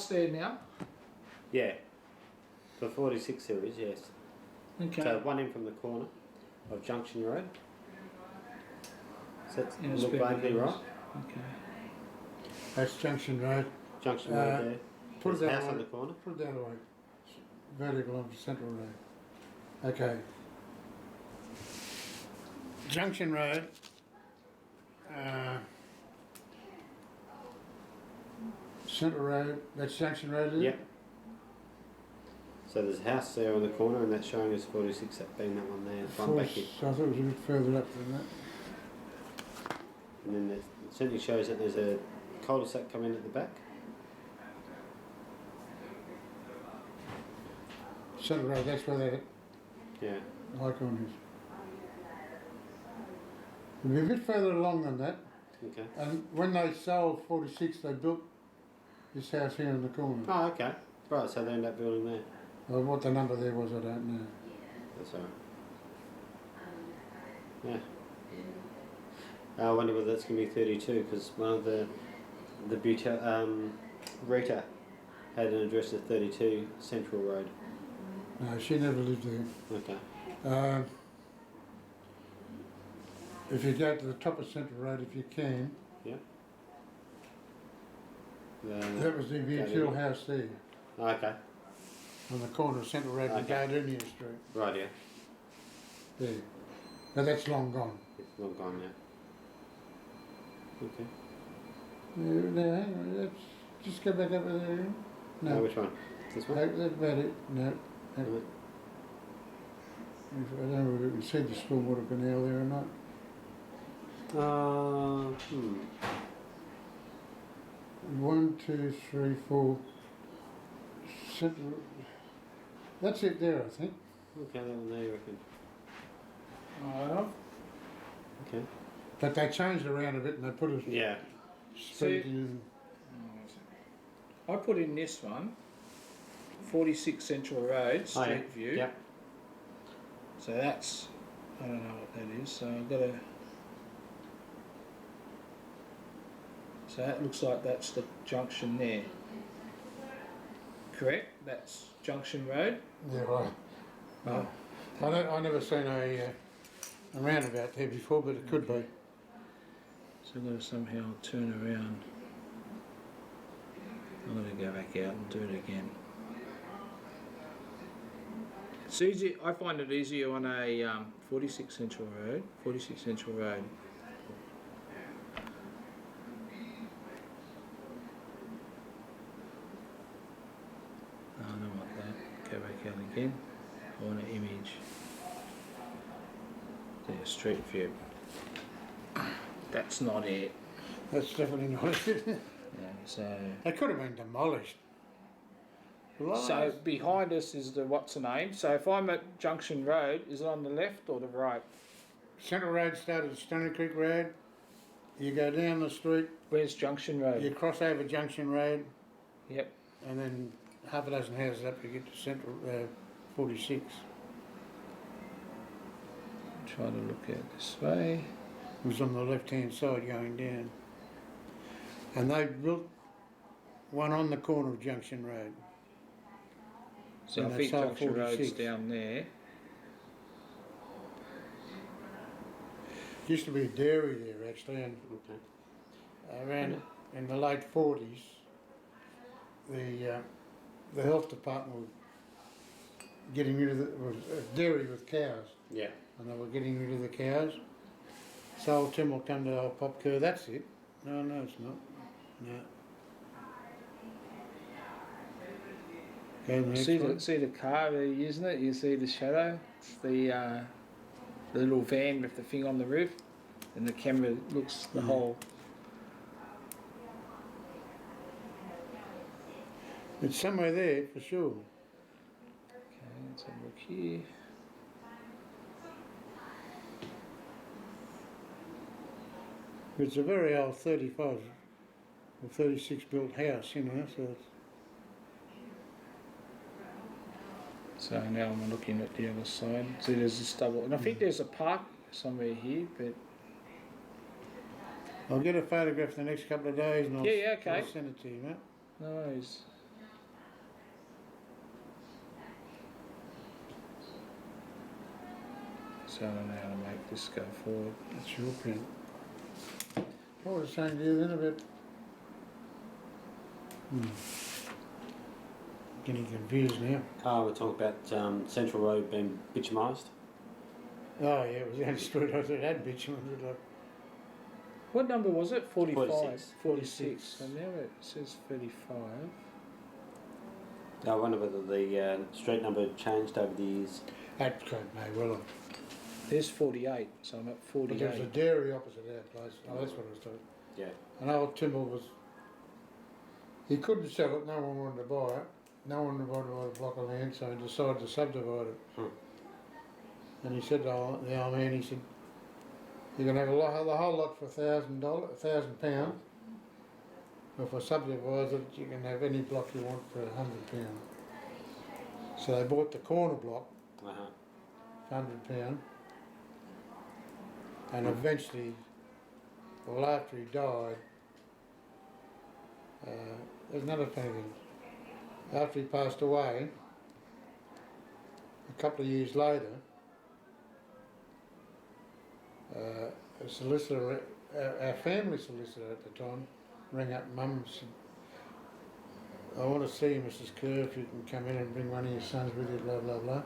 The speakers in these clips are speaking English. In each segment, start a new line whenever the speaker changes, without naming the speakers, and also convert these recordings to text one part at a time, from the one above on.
there now?
Yeah. For 46 series, yes.
Okay.
So one in from the corner of Junction Road. So that's
Yes,
look vaguely right.
Okay.
That's Junction Road.
Junction Road there.
Put
There's
it
a
that
house on
way.
the corner.
Put it that way. Vertical onto Central Road. Okay. Junction Road. Central Road. That's Junction Road, is it?
Yep. So there's a house there on the corner, and that's showing us 46. That being that one there. One back here.
So I thought it was a bit further up than that.
And then it certainly shows that there's a cul-de-sac coming at the back.
Central Road, that's where that
Yeah.
icon is. It'll be a bit further along than that.
Okay.
And when they sold 46, they built this house here in the corner.
Oh, okay. Right, so they end up building there.
Well, what the number there was, I don't know.
That's alright. Yeah. I wonder whether that's going to be 32, because one of the Rita had an address of 32 Central Road.
No, she never lived there.
Okay.
If you go to the top of Central Road, if you can,
Yeah.
that was the View house there,
Okay.
on the corner of Central Road and
Okay.
Gardenia Street.
Right, yeah.
There. But that's long gone.
It's long gone now. Okay.
No, hang on, let's just go back up there. No,
Which one? This one?
that's about it. No.
Right.
I don't know whether we can see the stormwater canal there or not.
Hmm.
1, 2, 3, 4. Central. That's it there, I think.
Okay, that one there you reckon. Okay.
But they changed around a bit and they put a
Yeah.
street in.
I put in this one, 46 Central Road, Street View.
Yep.
So that's, I don't know what that is, so I've got to... So that looks like that's the junction there. Correct? That's Junction Road?
Yeah, right.
Oh.
I never seen a roundabout there before, but it could be.
So I've got to somehow turn around. I'm going to go back out and do it again. It's easy. I find it easier on a 46 Central Road. 46 Central Road. I don't want that. Go back out again. I want an image. There, Street View. That's not it.
That's definitely not it.
Yeah, so.
They could have been demolished.
So behind us is the what's the name? So if I'm at Junction Road, is it on the left or the right?
Central Road started at Stony Creek Road. You go down the street.
Where's Junction Road?
You cross over Junction Road.
Yep.
And then half a dozen houses up, you get to Central 46.
Try to look at this way.
It was on the left-hand side going down. And they built one on the corner of Junction Road.
So
And
I
they
think
sold
Junction
46.
Road's down there.
Used to be a dairy there actually, and
Okay.
around in the late 40s, the health department were getting rid of the dairy with cows,
Yeah.
and they were getting rid of the cows. So old Tim will come to old Pop Kerr, that's it. No, it's not. No. Okay, the next one.
See the car they're using it? You see the shadow? It's the little van with the thing on the roof, and the camera looks the whole.
It's somewhere there for sure.
Okay, let's have a look here.
It's a very old 35 or 36 built house, you know, so it's,
So now I'm looking at the other side. See, there's this double, and I think there's a park somewhere here, but
I'll get a photograph the next couple of days and
Yeah, okay.
I'll send it to you, mate.
no worries. So I don't know how to make this go forward.
That's your print. What was I saying to you then about... Getting confused now.
Oh, we're talking about Central Road being bitumised.
Oh yeah, it was the only street I thought it had bitumen.
What number was it? 45?
46.
46. So now it says 35.
I wonder whether the street number changed over the years.
That could may well have.
There's 48, so I'm at
But there was a
48.
dairy opposite our place. Oh, that's what I was told.
Yeah.
And old Timber was... He couldn't sell it, no one wanted to buy it. No one wanted to buy a block of land, so he decided to subdivide it. And he said to the old man, he said, you can have the whole lot for £1,000. If I subdivide it, you can have any block you want for £100. So they bought the corner block for £100. And eventually, well, after he died, there's another funny thing. After he passed away, a couple of years later, a solicitor, our family solicitor at the time, rang up Mum and said, I want to see you, Mrs. Kerr, if you can come in and bring one of your sons with you, blah, blah, blah.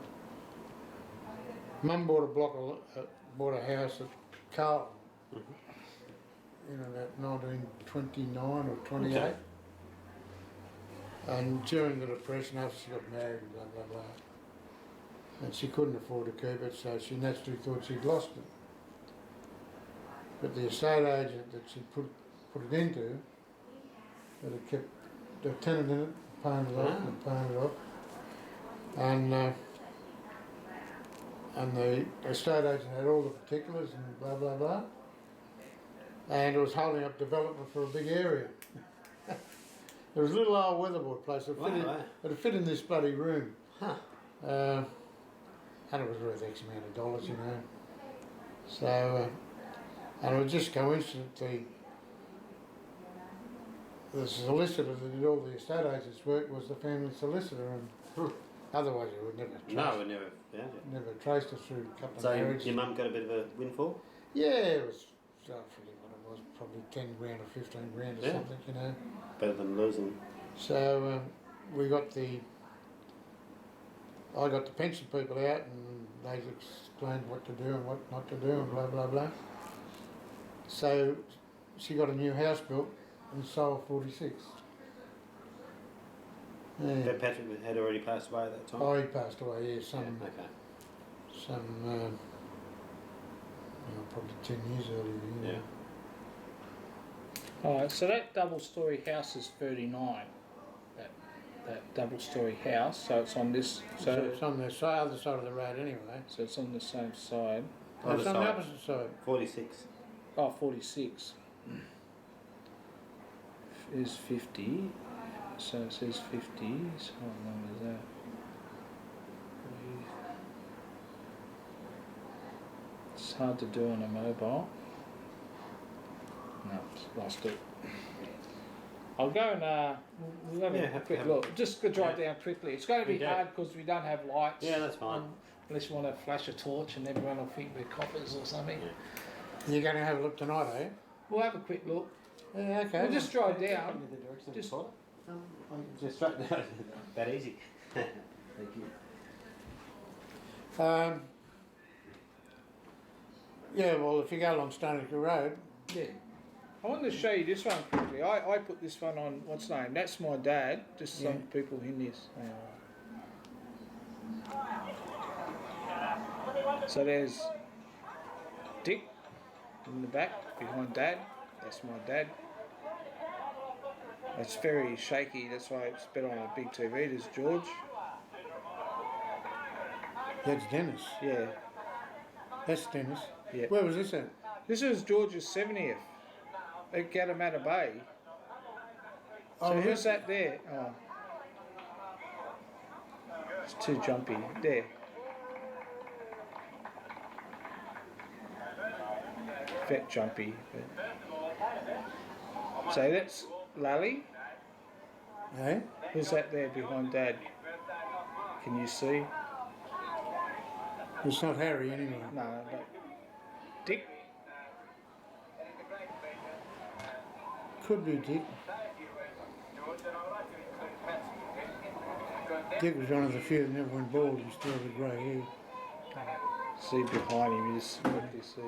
Mum bought bought a house at Carlton, in about 1929 or 28.
Okay.
And during the Depression, after she got married and blah, blah, blah, and she couldn't afford to keep it, so she naturally thought she'd lost it. But the estate agent that she put it into, that had kept the tenant in it, paying it off and paying it off. And the estate agent had all the particulars and blah, blah, blah. And it was holding up development for a big area. There was a little old weatherboard place that fit in this bloody room. And it was worth X amount of dollars, you know. So, and it was just coincident the solicitor that did all the estate agent's work was the family solicitor, and otherwise you would never trace.
No, we never found it.
Never traced it through a couple
So
of marriages.
your mum got a bit of a windfall?
Yeah, it was, I forget what it was, probably 10 grand or 15 grand or something, you know.
Better than losing.
So I got the pension people out, and they explained what to do and what not to do and blah, blah, blah. So she got a new house built and sold 46. Yeah.
But Patrick had already passed away at that time?
Oh, he passed away, yeah, probably 10 years earlier.
Yeah.
Alright, so that double-storey house is 39. That double-storey house, so it's on this.
So it's on the other side of the road anyway.
So it's on the same side.
No, it's on the opposite side.
46.
Oh, 46 is 50. So it says 50. So how long is that? It's hard to do on a mobile. No, lost it. I'll go and we'll have a quick look. Just go drive down quickly. It's going to be hard because we don't have lights.
Yeah, that's fine.
Unless you want to flash a torch and everyone will think we're coppers or something.
Yeah. You're going to have a look tonight, are you?
We'll have a quick look.
Yeah, okay.
We'll just drive down.
Just straight down. That easy. Thank you.
Yeah, well, if you go along Stony Road.
Yeah. I wanted to show you this one quickly. I put this one on, what's the name? That's my dad. Just some people in this. So there's Dick in the back, behind Dad. That's my dad. It's very shaky, that's why it's better on a big TV. There's George.
That's Dennis.
Yeah.
That's Dennis.
Yeah.
Where was this at?
This is George's 70th at Gatamata Bay. So who's that there? Oh. It's too jumpy. There. Bit jumpy. But. So that's Lally.
Hey?
Who's that there behind Dad? Can you see?
It's not Harry anyway.
No, but Dick.
Could be Dick. Dick was one of the few that never went bald. He still had the grey hair.
See behind him is what you see.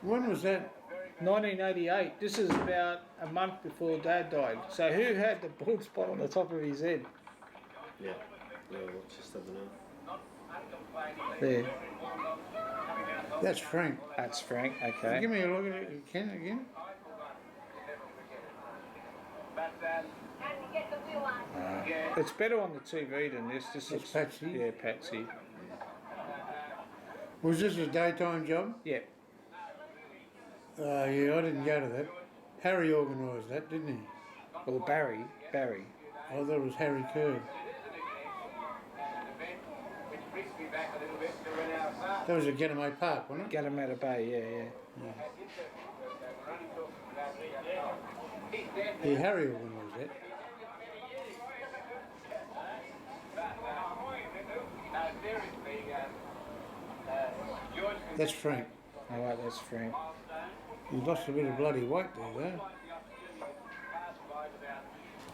When was that?
1988. This is about a month before Dad died. So who had the bald spot on the top of his head?
Yeah. Yeah, well, just I don't know.
There.
That's Frank.
That's Frank. Okay.
Give me a look at it, Ken, again.
It's better on the TV than this. This
That's
is
Patsy.
Yeah, Patsy.
Was this a daytime job?
Yeah.
Yeah, I didn't go to that. Harry organised that, didn't he?
Well, Barry.
Oh, that was Harry Kerr. That was at Getaway Park, wasn't it?
Gallimata Bay. Yeah.
Yeah, Harry organised that. That's Frank.
All right, that's Frank.
He lost a bit of bloody weight there, though.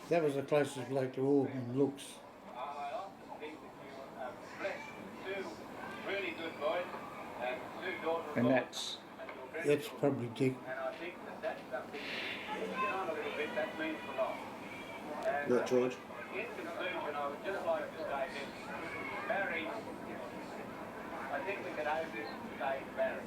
That was the closest bloke to Aubrey in looks.
And that's
That's probably Dick.
Not George.
In conclusion, I would just like to say this. Barry, I think we can overstate Barry.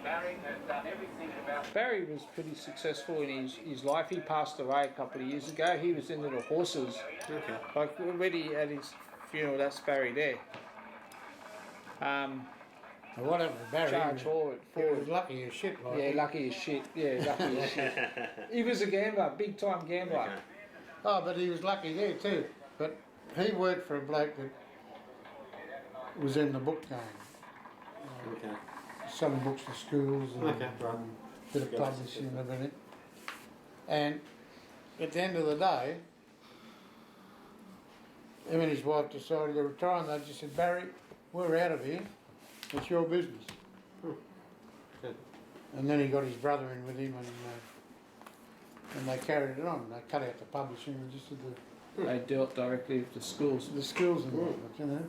Barry has done everything about...
Barry was pretty successful in his life. He passed away a couple of years ago. He was into the horses.
Okay.
Like already at his funeral, that's Barry there.
Now, what happened to Barry?
Charge forward.
He was lucky as shit, like.
Yeah, lucky as shit. Yeah, lucky as shit. He was a gambler, big time gambler.
Okay.
Oh, but he was lucky there too. But he worked for a bloke that was in the book game,
Okay.
selling books to schools and
Okay, right.
bit of publishing and everything. And at the end of the day, him and his wife decided to retire, and they just said, Barry, we're out of here. It's your business.
Good.
And then he got his brother in with him, and they carried it on. They cut out the publishing and just did
They dealt directly with the schools.
the schools and all that, you know.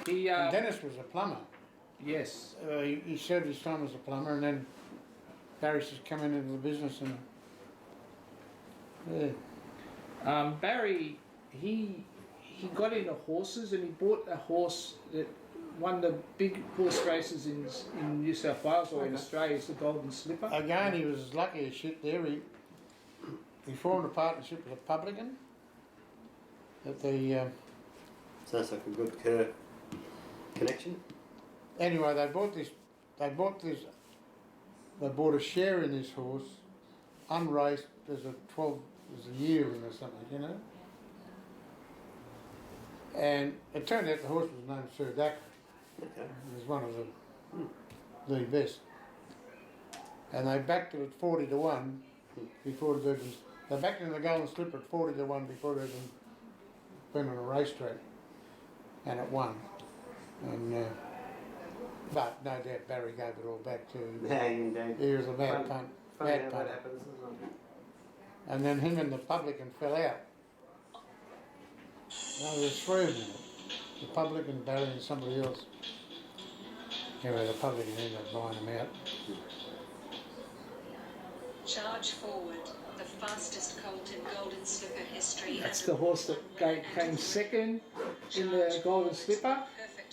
He,
And Dennis was a plumber.
yes.
He served his time as a plumber, and then Barry just come into the business and yeah.
Barry, he got into horses, and he bought a horse that won the big horse races in New South Wales or in Australia. It's the Golden Slipper.
Again, he was lucky as shit there. He formed a partnership with a publican at the.
Sounds like a good Kerr connection.
Anyway, they bought a share in this horse, unraced. There's a yearling or something, you know. And it turned out the horse was named Sir Dacre.
Okay.
It was one of the best. And they backed it at 40 to 1 before it even. They backed it in the Golden Slipper at 40 to 1 before it even been on a racetrack, and it won. And but no doubt Barry gave it all back to.
Yeah, indeed.
He was a mad punt.
Funny
Mad
how that
punter.
happens, isn't it?
And then him and the publican fell out. No, there's three of them. The publican, Barry, and somebody else. Anyway, the publican ended up buying them out.
Charge forward, the fastest colt in Golden Slipper history.
That's the horse that came second in the Golden Slipper,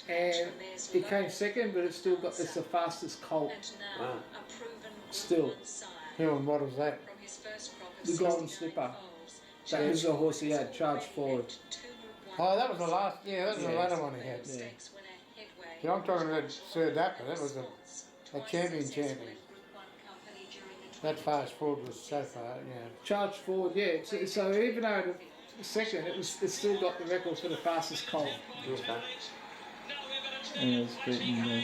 and it came second, but it's the fastest colt.
Wow.
Still.
Who and what was that?
The Golden Slipper. That was the horse he had, Charge Forward.
Oh, that was the last. Yeah, that was the latter one he had.
Yeah.
See, I'm talking about Sir Dacre. That was a champion. That fast forward was so far, yeah.
Charge Forward, yeah. So even though the second, it still got the record for the fastest colt.
Okay.
Yeah, it's beaten,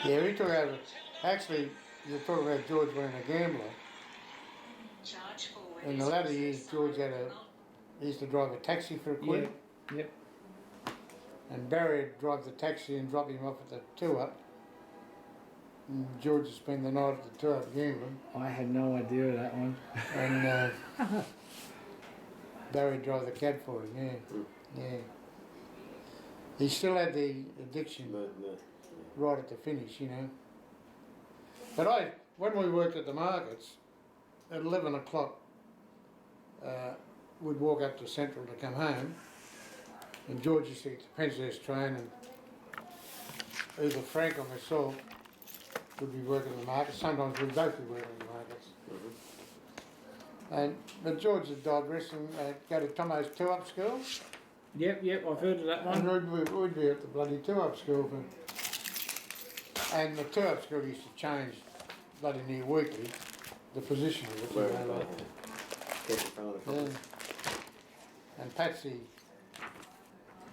Yeah, we took over. Actually, you're talking about George being a gambler. In the latter years, George he used to drive a taxi for a quid.
Yep.
And Barry would drive the taxi and drop him off at the two-up. And George would spend the night at the two-up gambling.
I had no idea of that one.
And Barry would drive the cab for him, yeah. Yeah. He still had the addiction right at the finish, you know. But when we worked at the markets, at 11 o'clock, we'd walk up to Central to come home, and George used to get the Princess train, and either Frank or myself would be working at the markets. Sometimes we'd both be working at the markets. But George had digressed and go to Tomo's two-up school.
Yep, I've heard of that one.
And we'd be at the bloody two-up school. And the two-up school used to change bloody near weekly, the position of it.
Where
You know, like,
get in front of the
yeah.
property.
And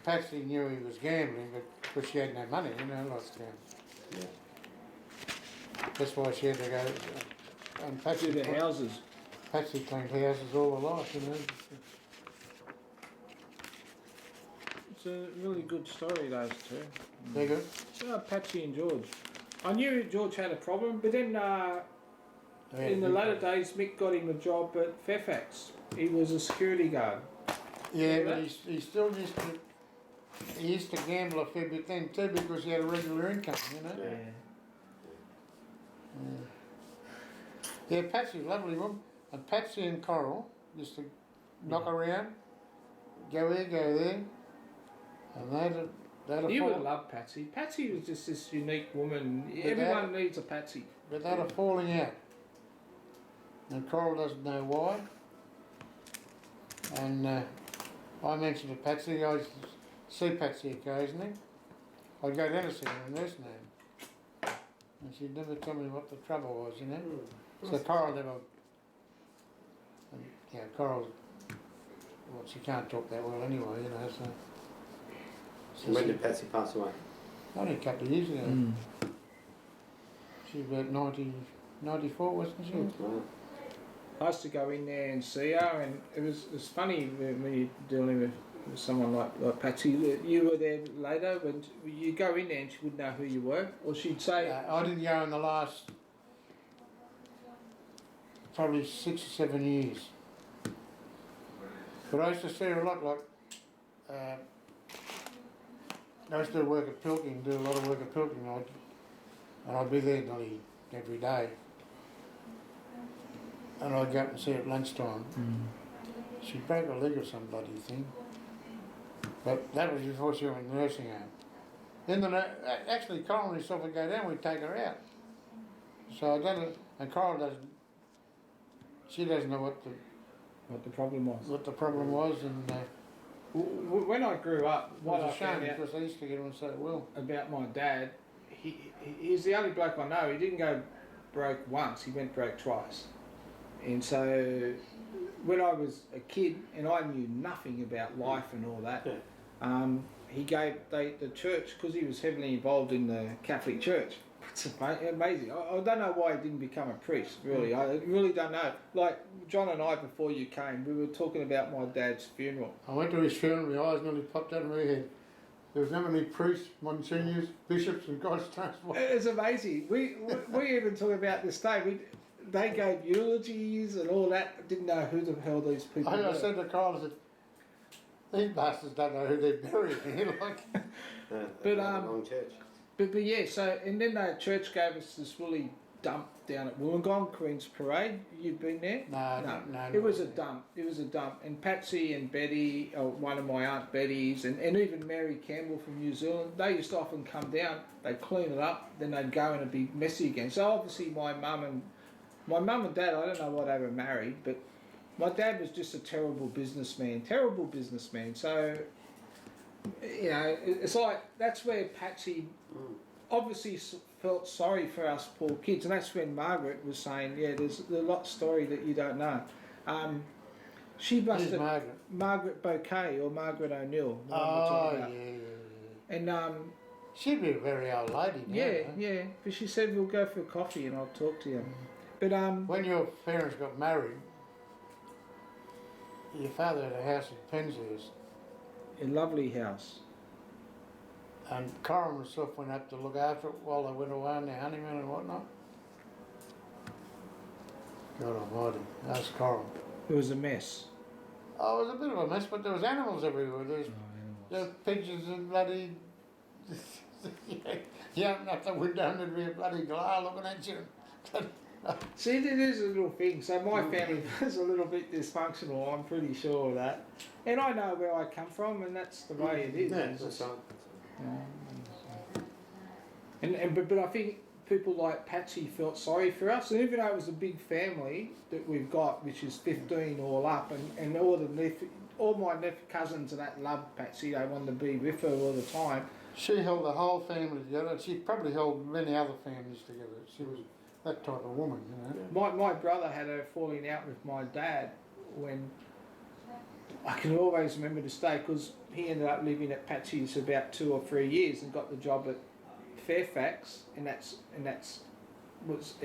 Patsy knew he was gambling, but because she had no money, you know, lost count.
Yeah.
That's why she had to go. And
To the houses.
Patsy cleaned houses all her life, you know.
It's a really good story, those two.
They're good.
Patsy and George. I knew George had a problem, but then in the later days, Mick got him a job at Fairfax. He was a security guard.
Yeah, but he still used to gamble a fair bit then too because he had a regular income, you know.
Yeah.
Yeah, Patsy, lovely woman. And Patsy and Coral used to knock around, go here, go there, and they'd
You would love Patsy. Patsy was just this unique woman.
But
Everyone needs a Patsy.
But they'd have falling out. And Coral doesn't know why. And I mentioned to Patsy, I used to see Patsy occasionally. I'd go down to see her in the nursing home. And she'd never tell me what the trouble was, you know. So Coral never, and, yeah, Coral's, well, she can't talk that well anyway, you know, so.
When did Patsy pass away?
Only a couple of years ago. She was about 94, wasn't she?
Wow.
I used to go in there and see her, and it was funny when you're dealing with someone like Patsy. You were there later, when you go in there and she wouldn't know who you were, or she'd say.
I didn't go in the last probably 6 or 7 years. But I used to see her a lot, like, I used to work at Pilking, do a lot of work at Pilking, and I'd be there nearly every day. And I'd go up and see her at lunchtime. She broke a leg or some bloody thing. But that was before she went in the nursing home. Actually, Coral and herself would go down, we'd take her out. So I don't, and Coral doesn't, she doesn't know what
What the problem was.
and
When I grew up,
it
what
was
I
a shame
found out
because I used to get on so well.
about my dad, he's the only bloke I know. He didn't go broke once. He went broke twice. And so, when I was a kid and I knew nothing about life and all that, he gave the church, because he was heavily involved in the Catholic Church. It's amazing. I don't know why he didn't become a priest, really. I really don't know. Like, John and I, before you came, we were talking about my dad's funeral.
I went to his funeral, my eyes nearly popped out of my head. There was so many priests, monsignors, bishops and God's transport.
It's amazing. We even talk about this day. They gave eulogies and all that. Didn't know who the hell these people were.
I said to Carl, I said, these bastards don't know who they're burying. Like,
But,
wrong church.
But yeah, so, and then the church gave us this woolly dump down at Wollongong, Queen's Parade. You've been there?
no.
It was a dump. It was a dump. And Patsy and Betty, one of my Aunt Betty's, and even Mary Campbell from New Zealand, they used to often come down, they'd clean it up, then they'd go and it'd be messy again. So obviously my mum and dad, I don't know why they were married, but my dad was just a terrible businessman. So, you know, it's like, that's where Patsy obviously felt sorry for us poor kids, and that's when Margaret was saying, yeah, there's a lot of story that you don't know. She must
Who's
have,
Margaret?
Bouquet or Margaret O'Neill. the one we're
Oh,
talking
yeah,
about.
yeah.
And
She'd be a very old lady now.
yeah,
huh?
yeah. But she said we'll go for coffee and I'll talk to you. But
When your parents got married, your father had a house in Penshurst.
A lovely house.
And Corin herself went up to look after it while they went away on their honeymoon and whatnot. God almighty, ask Corin.
It was a mess.
Oh, it was a bit of a mess, but there was animals everywhere. There was pigeons and bloody... you open up the window and there'd be a bloody glare looking at you.
See, there is a little thing. So my family was a little bit dysfunctional. I'm pretty sure of that, and I know where I come from, and that's the way it is.
Yeah,
It's
that's
just-
right.
but I think people like Patsy felt sorry for us, and even though it was a big family that we've got, which is 15 all up, and all my cousins and that loved Patsy. They wanted to be with her all the time.
She held the whole family together. She probably held many other families together. She was that type of woman, you know.
My brother had a falling out with my dad when I can always remember this day because he ended up living at Patsy's about 2 or 3 years and got the job at Fairfax, and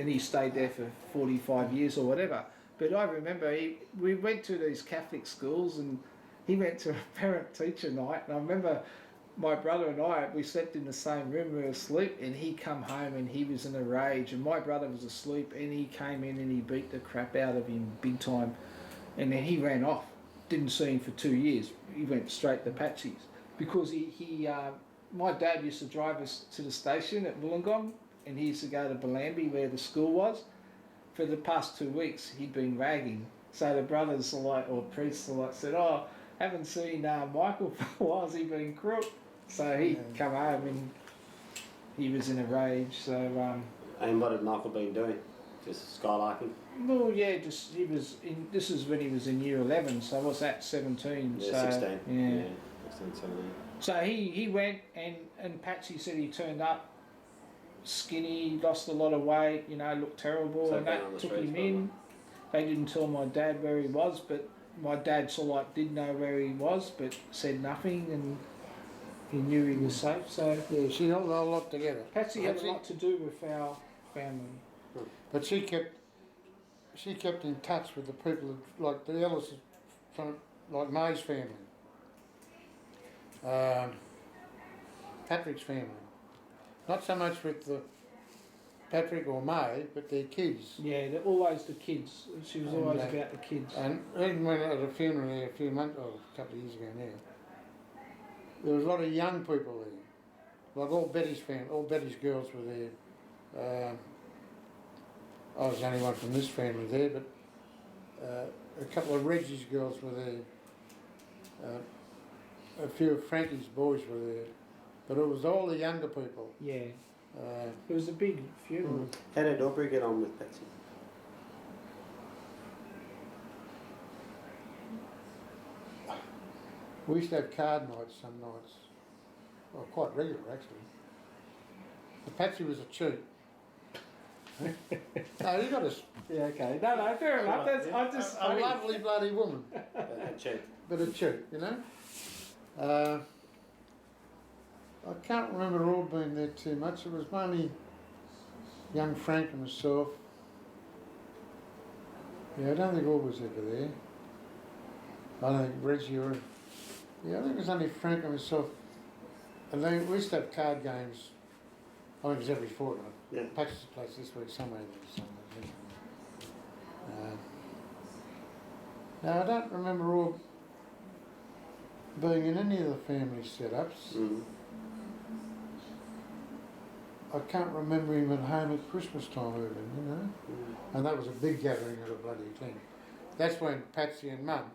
he stayed there for 45 years or whatever. But I remember we went to these Catholic schools and he went to a parent-teacher night, and I remember my brother and we slept in the same room, we were asleep, and he come home and he was in a rage, and my brother was asleep, and he came in and he beat the crap out of him big time, and then he ran off. Didn't see him for 2 years. He went straight to Patsy's because my dad used to drive us to the station at Wollongong, and he used to go to Bellambi where the school was. For the past 2 weeks, he'd been ragging. So the brothers or priests said, "Oh, haven't seen Michael for a while. Has he been crook?" So he come home and he was in a rage. So
And what had Michael been doing? Just skylarking?
well, yeah, he was in. This is when he was in year 11. So what's that? 17.
Yeah,
so,
16.
Yeah.
16, 17.
So he went and Patsy said he turned up skinny, lost a lot of weight, looked terrible,
So
and
down on
that
the
took him
streets,
in. They didn't tell my dad where he was, but my dad did know where he was, but said nothing, and he knew he was safe. So
Yeah, she held a whole lot together.
Patsy had a lot to do with our family.
But she kept in touch with the people, like the Ellis from, like May's family, Patrick's family. Not so much with the Patrick or May, but their kids.
Yeah, they're always the kids. She was always about the kids.
And even when at a funeral there a couple of years ago now, there was a lot of young people there. Like all Betty's family, all Betty's girls were there. I was the only one from this family there, but a couple of Reggie's girls were there. A few of Frankie's boys were there. But it was all the younger people.
Yeah, it was a big funeral.
How did Aubrey get on with Patsy?
We used to have card nights some nights. Well, quite regular actually. But Patsy was a cheat. No, you got to...
Yeah, okay. No, fair enough. That's
A lovely bloody woman.
Check.
But a cheat, you know. I can't remember all being there too much. It was mainly young Frank and myself. Yeah, I don't think all was ever there. I don't think Reggie or... Yeah, I think it was only Frank and myself. And then we used to have card games. I think it was every fortnight.
Yeah.
Patches place this week, somewhere. Now, I don't remember all being in any of the family setups.
Mm.
I can't remember him at home at Christmas time even, you know. And that was a big gathering of a bloody thing. That's when Patsy and Mum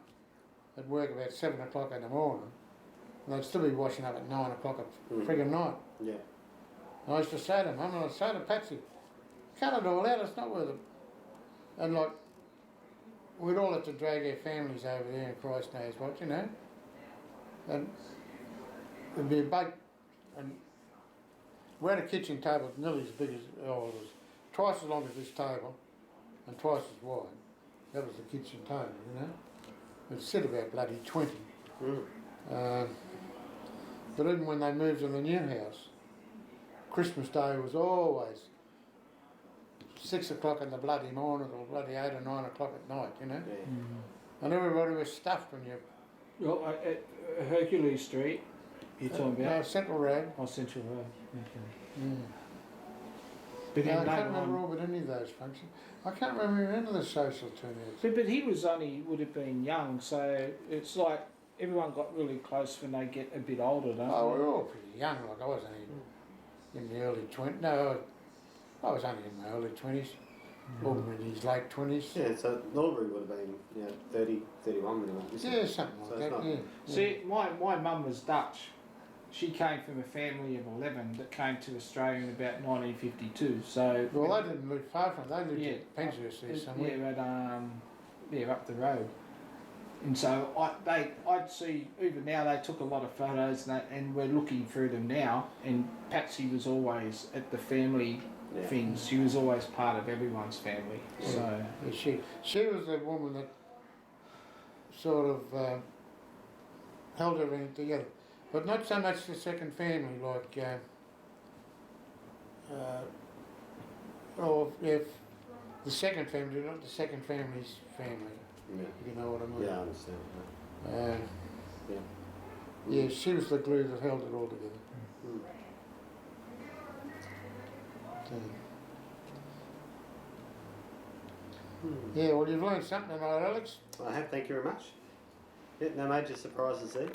would work about 7 o'clock in the morning, and they'd still be washing up at 9 o'clock at friggin' night.
Yeah.
And I used to say to Mum, and I'd say to Patsy, cut it all out, it's not worth it. And like, we'd all have to drag our families over there, and Christ knows what, you know. And there'd be a big, and we had a kitchen table nearly as big as, it was twice as long as this table, and twice as wide. That was the kitchen table, you know. It'd sit about bloody 20. But even when they moved to the new house, Christmas Day was always 6 o'clock in the bloody morning or bloody 8 or 9 o'clock at night, you know.
Yeah.
And everybody was stuffed when
Well, at Hercules Street, you're talking
No,
about?
Central Road.
Oh, Central Road. Okay.
Yeah.
But
No,
then
I
later
can't remember
on,
all but any of those functions. I can't remember any of the social turnouts.
but he was only would have been young, so it's like everyone got really close when they get a bit older, don't
Oh,
they?
we were all pretty young. Like I was only in the early 20s. No, I was only in my early 20s. Aubrey in his late 20s.
Yeah, so Aubrey would have been, 30, 31 when he went missing.
Yeah, something like
So
that.
it's not-
Yeah.
See, my mum was Dutch. She came from a family of 11 that came to Australia in about 1952. So
Well, they didn't live far from. They lived
Yeah.
at Penshurst there somewhere.
yeah, up the road. And so I'd see, even now they took a lot of photos and we're looking through them now. And Patsy was always at the family
Yeah.
things. She was always part of everyone's family. So
Yeah, she was the woman that sort of held everything together, but not so much the second family, like or if the second family, not the second family's family.
Yeah.
If you know what I mean.
Yeah, I understand.
Uh,
Yeah.
yeah, she was the glue that held it all together.
Mm.
So,
Mm.
yeah, well, you've learned something tonight, Alex.
I have, thank you very much. Yeah, no major surprises there.